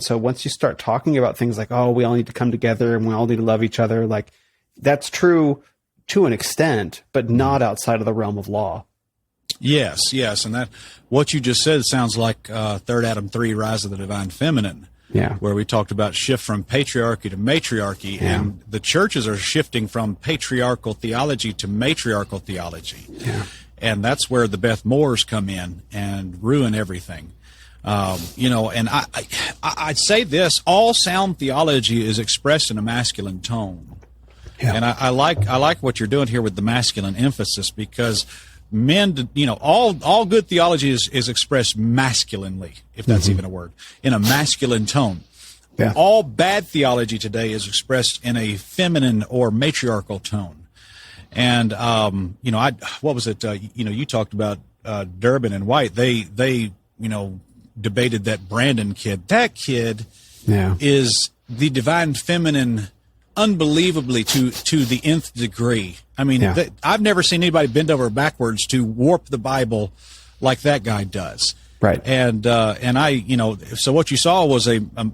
So once you start talking about things like, oh, we all need to come together and we all need to love each other, like that's true to an extent, but not outside of the realm of law. Yes. And that what you just said sounds like 3rd Adam 3, Rise of the Divine Feminine, where we talked about shift from patriarchy to matriarchy, and the churches are shifting from patriarchal theology to matriarchal theology. Yeah. And that's where the Beth Moores come in and ruin everything. And I'd say this, all sound theology is expressed in a masculine tone. Yeah. And I like what you're doing here with the masculine emphasis, because men, all good theology is expressed masculinely, if that's even a word, in a masculine tone. Yeah. All bad theology today is expressed in a feminine or matriarchal tone. And, what was it? You talked about, Durbin and White. They debated that Brandon kid. That kid is the divine feminine unbelievably to the nth degree. I mean, I've never seen anybody bend over backwards to warp the Bible like that guy does. Right. And so what you saw was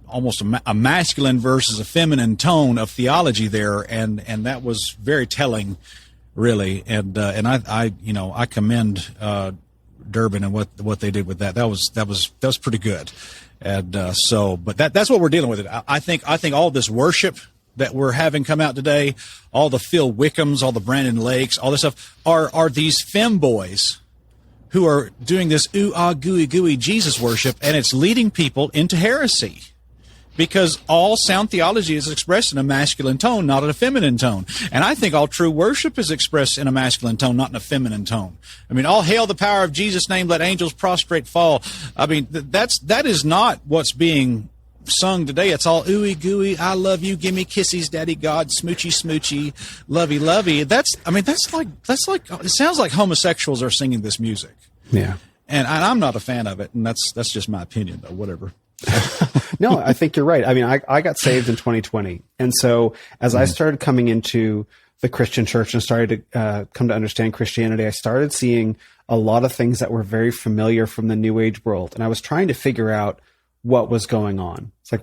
almost a masculine versus a feminine tone of theology there. And that was very telling, really. And I commend, Durbin and what they did with that. That was pretty good. And, but that's what we're dealing with. I think all this worship that we're having come out today, all the Phil Wickhams, all the Brandon Lakes, all this stuff are these femboys who are doing this gooey gooey Jesus worship, and it's leading people into heresy. Because all sound theology is expressed in a masculine tone, not in a feminine tone. And I think all true worship is expressed in a masculine tone, not in a feminine tone. I mean, all hail the power of Jesus' name, let angels prostrate fall. I mean, that is not what's being sung today. It's all ooey gooey, I love you, give me kisses, daddy God, smoochy smoochy, lovey lovey. That's like it sounds like homosexuals are singing this music. Yeah. And I'm not a fan of it, and that's just my opinion, though, whatever. No, I think you're right. I mean, I got saved in 2020. And so as I started coming into the Christian church and started to come to understand Christianity, I started seeing a lot of things that were very familiar from the New Age world. And I was trying to figure out what was going on. It's like,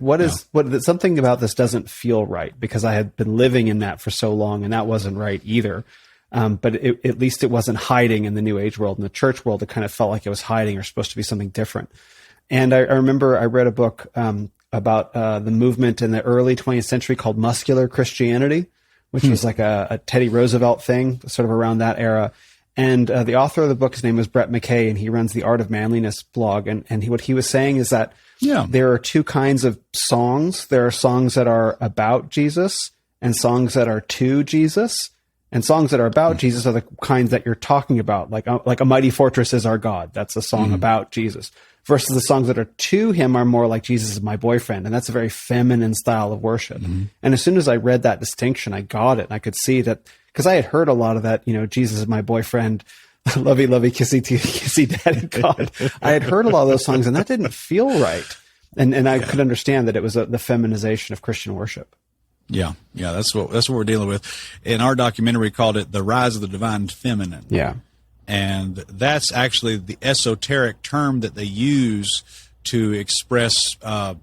something about this doesn't feel right, because I had been living in that for so long, and that wasn't right either. But at least it wasn't hiding in the New Age world. In the church world, it kind of felt like it was hiding or supposed to be something different. And I remember I read a book about the movement in the early 20th century called Muscular Christianity, which was like a Teddy Roosevelt thing, sort of around that era. And the author of the book, his name was Brett McKay, and he runs the Art of Manliness blog. And what he was saying is that there are two kinds of songs. There are songs that are about Jesus and songs that are to Jesus. And songs that are about Jesus are the kinds that you're talking about, like A Mighty Fortress Is Our God. That's a song about Jesus. Versus the songs that are to him are more like Jesus is my boyfriend. And that's a very feminine style of worship. And as soon as I read that distinction, I got it. And I could see that, because I had heard a lot of that, Jesus is my boyfriend, lovey, lovey, kissy, kissy, daddy God. I had heard a lot of those songs, and that didn't feel right. And I could understand that it was the feminization of Christian worship. Yeah, that's what we're dealing with. In our documentary, we called it The Rise of the Divine Feminine. Yeah. And that's actually the esoteric term that they use to express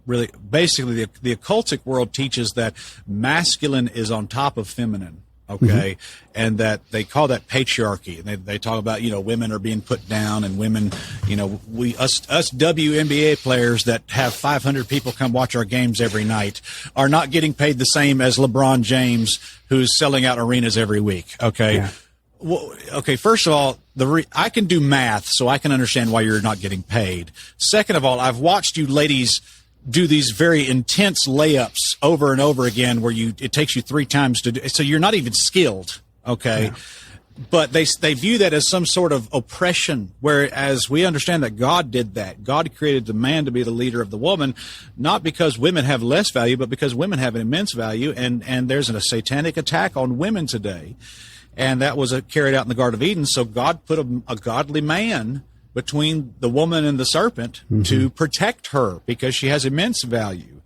really, basically, the occultic world teaches that masculine is on top of feminine, okay? And that they call that patriarchy. And they talk about, women are being put down, and women, us WNBA players that have 500 people come watch our games every night are not getting paid the same as LeBron James, who's selling out arenas every week, okay? Yeah. Well, okay, first of all, I can do math, so I can understand why you're not getting paid. Second of all, I've watched you ladies do these very intense layups over and over again where it takes you 3 times to do, so you're not even skilled, okay? Yeah. But they view that as some sort of oppression, whereas we understand that God did that. God created the man to be the leader of the woman, not because women have less value, but because women have an immense value, and there's a satanic attack on women today. And that was carried out in the Garden of Eden. So God put a godly man between the woman and the serpent to protect her, because she has immense value.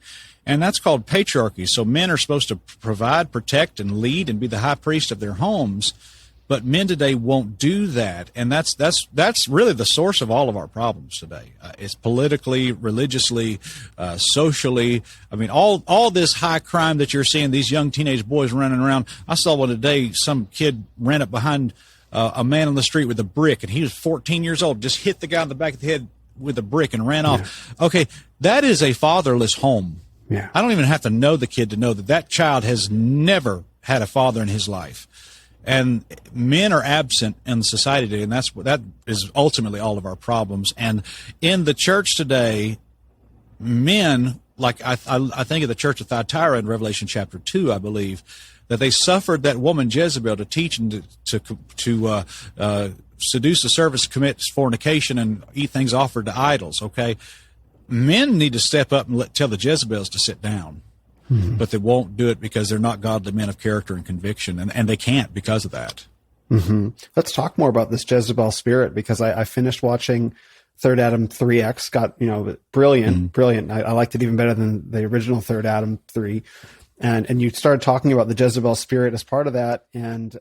And that's called patriarchy. So men are supposed to provide, protect, and lead and be the high priest of their homes. But men today won't do that, and that's really the source of all of our problems today. It's politically, religiously, socially. I mean, all this high crime that you're seeing, these young teenage boys running around. I saw one today. Some kid ran up behind a man on the street with a brick, and he was 14 years old. Just hit the guy in the back of the head with a brick and ran off. Okay, that is a fatherless home. Yeah. I don't even have to know the kid to know that child has never had a father in his life. And men are absent in society today, and that is ultimately all of our problems. And in the church today, men, like I think of the church of Thyatira in Revelation chapter 2, I believe, that they suffered that woman Jezebel to teach and to seduce the servants, commit fornication, and eat things offered to idols. Okay, men need to step up and tell the Jezebels to sit down, but they won't do it because they're not godly men of character and conviction, and they can't because of that. Mm-hmm. Let's talk more about this Jezebel spirit, because I finished watching Third Adam 3X. Got brilliant. I liked it even better than the original Third Adam 3. And you started talking about the Jezebel spirit as part of that, and